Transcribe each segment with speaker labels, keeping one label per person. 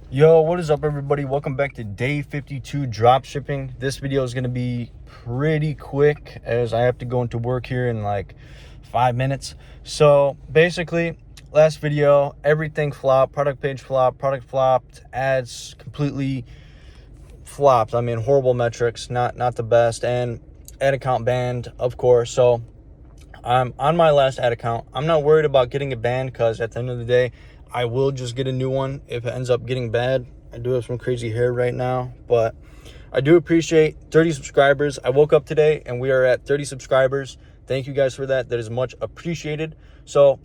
Speaker 1: Yo, what is up, everybody? Welcome back to day 52 drop shipping. This video is going to be pretty quick as I have to go into work here in like 5 minutes. So basically, last video, everything flopped. Product page flopped, product flopped, ads completely flopped. I mean, horrible metrics, not the best, and ad account banned, of course. So I'm on my last ad account. I'm not worried about getting it banned because at the end of the day, I will just get a new one if it ends up getting bad. I do have some crazy hair right now, but I do appreciate 30 subscribers. I woke up today and we are at 30 subscribers. Thank you guys for that. That is much appreciated. So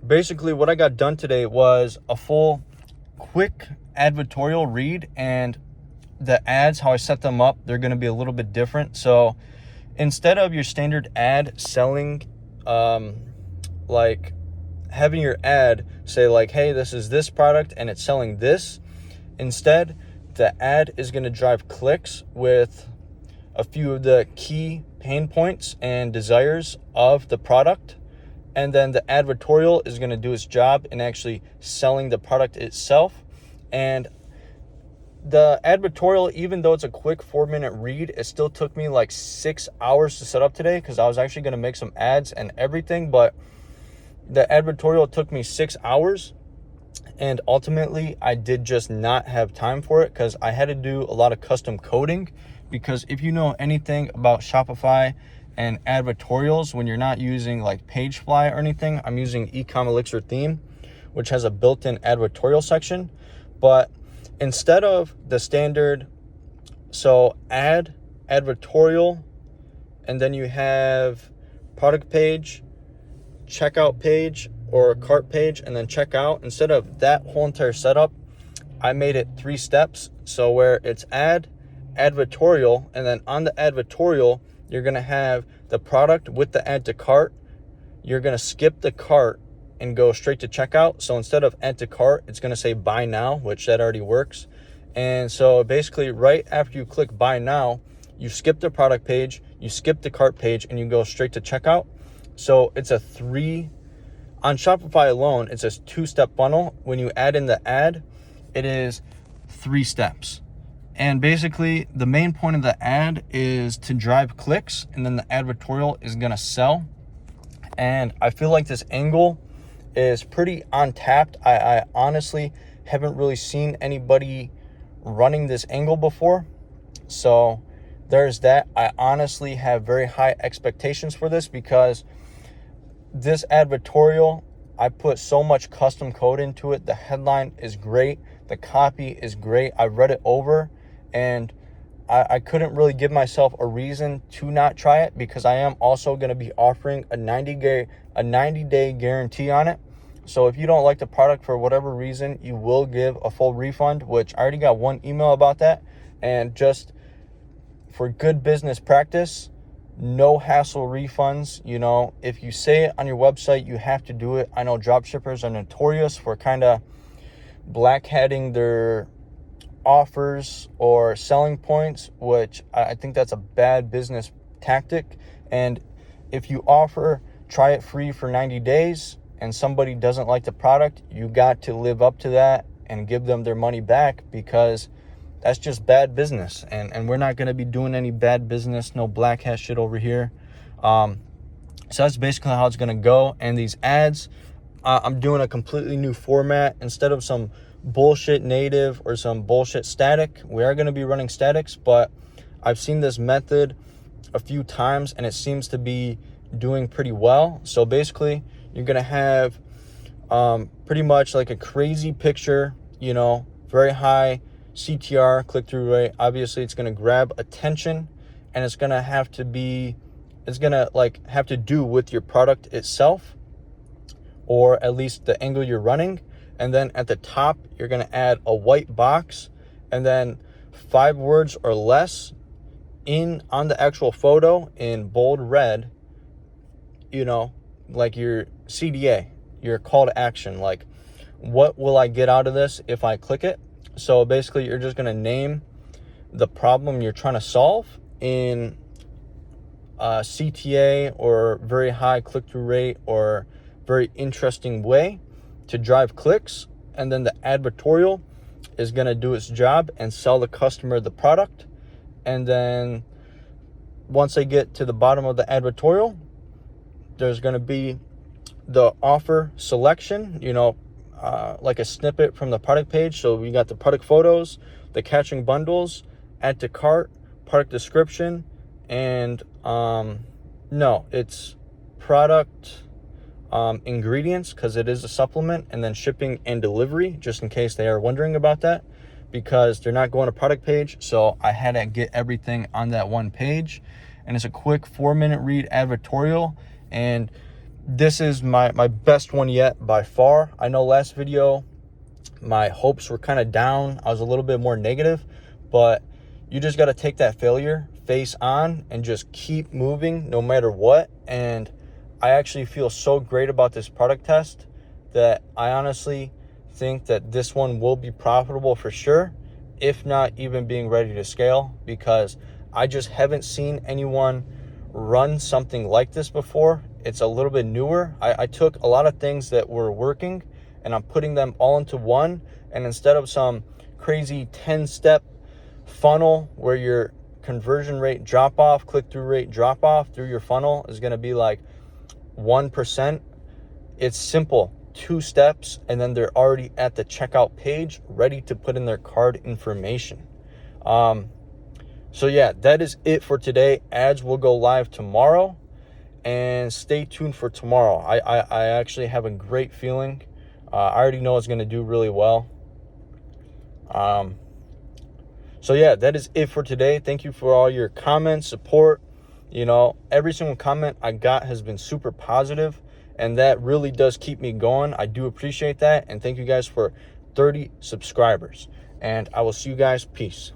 Speaker 1: basically what I got done today was a full quick advertorial read, and the ads, how I set them up, they're going to be a little bit different. So instead of your standard ad selling, like having your ad say like, hey, this is this product and it's selling this, instead the ad is going to drive clicks with a few of the key pain points and desires of the product, and then the advertorial is going to do its job in actually selling the product itself. And the advertorial, even though it's a quick 4-minute read, it still took me like 6 hours to set up today because I was actually going to make some ads and everything, but the advertorial took me 6 hours, and ultimately I did just not have time for it because I had to do a lot of custom coding. Because if you know anything about Shopify and advertorials, when you're not using like Pagefly or anything, I'm using Ecom Elixir theme, which has a built-in advertorial section. But instead of the standard, so ad, advertorial, and then you have product page, checkout page, or a cart page, and then checkout, instead of that whole entire setup, I made it 3 steps. So where it's ad, advertorial, and then on the advertorial, you're going to have the product with the add to cart. You're going to skip the cart and go straight to checkout. So instead of add to cart, it's going to say buy now, which that already works. And so basically right after you click buy now, you skip the product page, you skip the cart page, and you go straight to checkout. So it's on Shopify alone, it's a 2-step funnel. When you add in the ad, it is 3 steps. And basically the main point of the ad is to drive clicks, and then the advertorial is going to sell. And I feel like this angle is pretty untapped. I honestly haven't really seen anybody running this angle before. So there's that. I honestly have very high expectations for this because this advertorial, I put so much custom code into it. The headline is great. The copy is great. I read it over, and I couldn't really give myself a reason to not try it because I am also going to be offering a 90-day guarantee on it. So if you don't like the product for whatever reason, you will give a full refund, which I already got 1 email about that. And just for good business practice, no hassle refunds. You know, if you say it on your website, you have to do it. I know dropshippers are notorious for kind of black hatting their offers or selling points, which I think that's a bad business tactic. And if you offer try it free for 90 days and somebody doesn't like the product, you got to live up to that and give them their money back, because that's just bad business, and we're not going to be doing any bad business, no black hat shit over here. So that's basically how it's going to go. And these ads, I'm doing a completely new format. Instead of some bullshit native or some bullshit static, we are going to be running statics, but I've seen this method a few times and it seems to be doing pretty well. So basically you're going to have pretty much like a crazy picture, you know, very high CTR, click-through rate. Obviously it's going to grab attention, and it's going to have to do with your product itself, or at least the angle you're running. And then at the top, you're going to add a white box, and then 5 words or less on the actual photo in bold red, you know, like your CDA, your call to action, like what will I get out of this if I click it? So basically you're just going to name the problem you're trying to solve in CTA or very high click-through rate or very interesting way to drive clicks. And then the advertorial, is going to do its job and sell the customer the product. And then once they get to the bottom of the advertorial, there's going to be the offer selection, like a snippet from the product page. So we got the product photos, the catching bundles, add to cart, product description, and no, it's product ingredients, because it is a supplement, and then shipping and delivery, just in case they are wondering about that, because they're not going to product page. So I had to get everything on that one page, and it's a quick 4-minute read advertorial. And this is my best one yet by far. I know last video my hopes were kind of down. I was a little bit more negative, but you just got to take that failure face on and just keep moving no matter what. And I actually feel so great about this product test that I honestly think that this one will be profitable for sure, if not even being ready to scale, because I just haven't seen anyone run something like this before. It's a little bit newer. I took a lot of things that were working and I'm putting them all into one, and instead of some crazy 10-step funnel where your conversion rate drop off, click-through rate drop off through your funnel is going to be like 1%, it's simple, 2 steps, and then they're already at the checkout page ready to put in their card information. So yeah, that is it for today. Ads will go live tomorrow, and stay tuned for tomorrow. I actually have a great feeling. I already know it's going to do really well. So yeah, that is it for today. Thank you for all your comments, support. Every single comment I got has been super positive, and that really does keep me going. I do appreciate that, and thank you guys for 30 subscribers, and I will see you guys. Peace.